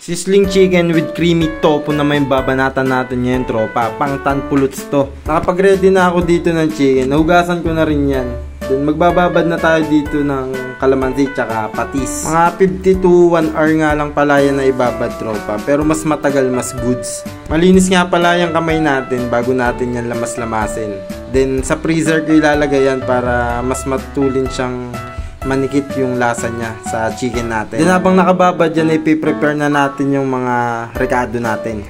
Sizzling chicken with creamy tofu na may babanatan natin ngayon, tropa. Pang tanpuluts to. Nakapag-ready na ako dito ng chicken. Nahugasan ko na rin yan. Then magbababad na tayo dito ng kalamansi tsaka patis. Mga 50 to 1 hour nga lang pala yan na ibabad, tropa. Pero mas matagal, mas goods. Malinis nga pala yung kamay natin bago natin yan lamas-lamasin. Then sa freezer ko ilalagay yan para mas matulin siyang manikit yung lasa niya sa chicken natin. Then habang nakababad yan, ipiprepare na natin yung mga rekado natin.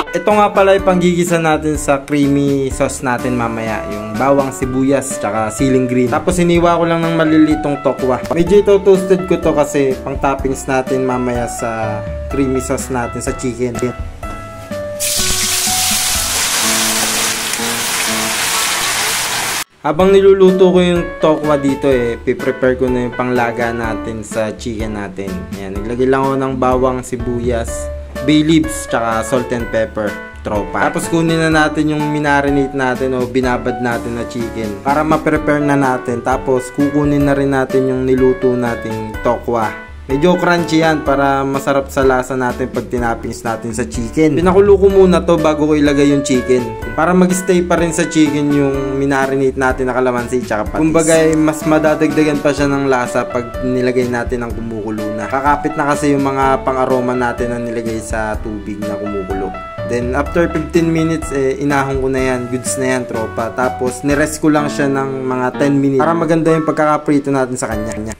Ito nga pala yung panggigisa natin sa creamy sauce natin mamaya. Yung bawang sibuyas tsaka siling green. Tapos iniwa ko lang ng malilitong tokwa. Medyo ito toasted ko to kasi pang toppings natin mamaya sa creamy sauce natin sa chicken. Habang niluluto ko yung tokwa dito piprepare ko na yung panglaga natin sa chicken natin. Ayan, naglagay lang ako ng bawang sibuyas, bay leaves, tsaka salt and pepper, tropa. Tapos kunin na natin yung minarinate natin o binabad natin na chicken para ma-prepare na natin. Tapos kukunin na rin natin yung niluto nating tokwa. Medyo crunchy yan para masarap sa lasa natin pag tinappings natin sa chicken. Pinakulo ko muna to bago ko ilagay yung chicken para mag-stay pa rin sa chicken yung minarinate natin na kalamansi tsaka patis. Kumbaga mas madadagdagan pa siya ng lasa pag nilagay natin ang kumukulo na. Kakapit na kasi yung mga pang-aroma natin na nilagay sa tubig na kumukulo. Then after 15 minutes inahon ko na yan. Goods na yan, tropa. Tapos nirest ko lang siya ng mga 10 minutes para maganda yung pagkakaprito natin sa kanya.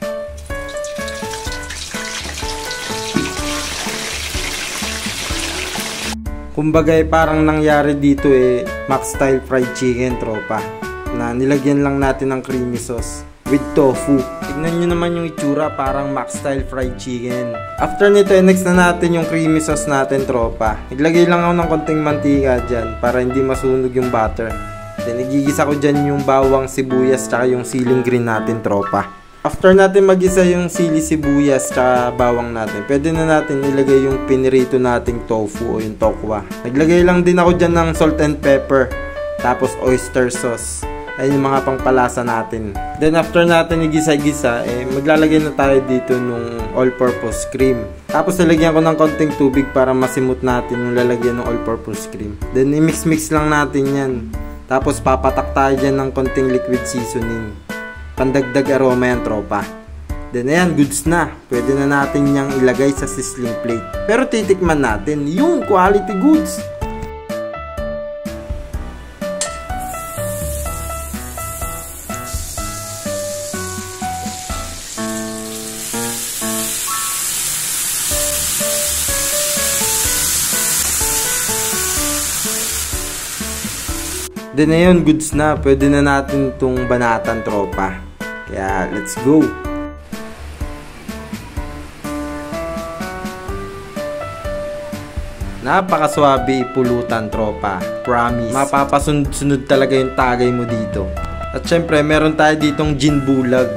Kumbaga parang nangyari dito Max style fried chicken, tropa, na nilagyan lang natin ng creamy sauce with tofu. Tignan nyo naman yung itsura, parang Max style fried chicken. After nito next na natin yung creamy sauce natin, tropa. Naglagay lang ako ng konting mantika dyan para hindi masunog yung butter. Then igigisa ko dyan yung bawang sibuyas tsaka yung siling green natin, tropa. After natin magisa yung sili sibuyas tsaka bawang natin, pwede na natin ilagay yung pinirito nating tofu o yung tokwa. Naglagay lang din ako dyan ng salt and pepper, tapos oyster sauce. Ayun yung mga pangpalasa natin. Then after natin igisa-gisa, maglalagay na tayo dito nung all-purpose cream. Tapos nilagyan ko ng konting tubig para masimot natin yung lalagyan ng all-purpose cream. Then i-mix-mix lang natin yan. Tapos papatak tayo dyan ng konting liquid seasoning. Pandagdag aroma yan, tropa. Then ayan, goods na. Pwede na natin niyang ilagay sa sizzling plate. Pero titikman natin yung quality goods. Then ayun, goods na. Pwede na natin itong banatan, tropa. Kaya, let's go! Napakaswabe ipulutan, tropa. Promise. Mapapasunod-sunod talaga yung tagay mo dito. At syempre, meron tayo ditong gin bulag.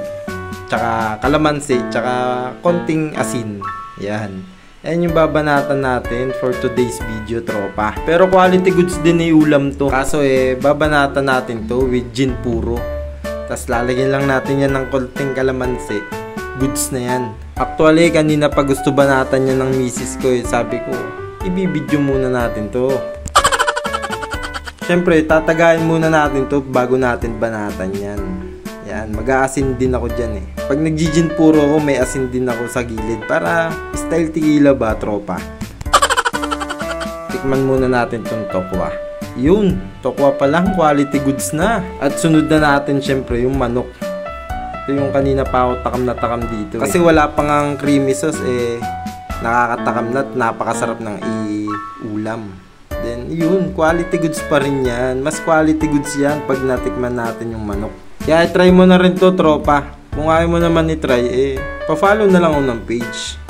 Tsaka kalamansi. Tsaka konting asin. Yan. Yan yung babanatan natin for today's video, tropa. Pero quality goods din ulam to. Kaso babanatan natin to with gin puro. Tapos lalagyan lang natin yan ng konting kalamansi. Goods na yan. Actually, kanina pa gusto banatan yan ng misis ko. Sabi ko, ibibidyo muna natin to. Siyempre, tatagayin muna natin to bago natin banatan yan. Yan, mag-aasin din ako dyan Pag nag-gin puro ako, may asin din ako sa gilid para style tequila ba, tropa? Tikman muna natin tong tokwa. Yun, tokwa pa lang, quality goods na. At sunod na natin syempre yung manok. Ito yung kanina pa ako takam na takam dito. Kasi wala pang ang creamy sauce nakakatakam na at napakasarap ng ulam. Then yun, quality goods pa rin yan. Mas quality goods yan pag natikman natin yung manok. Kaya try mo na rin to, tropa. Kung ayaw mo naman i-try, pa-follow na lang ako ng page.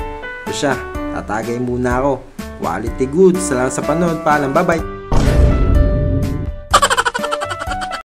So siya, tatagay muna ako. Quality goods. Salamat sa panood. Paalam. Bye-bye.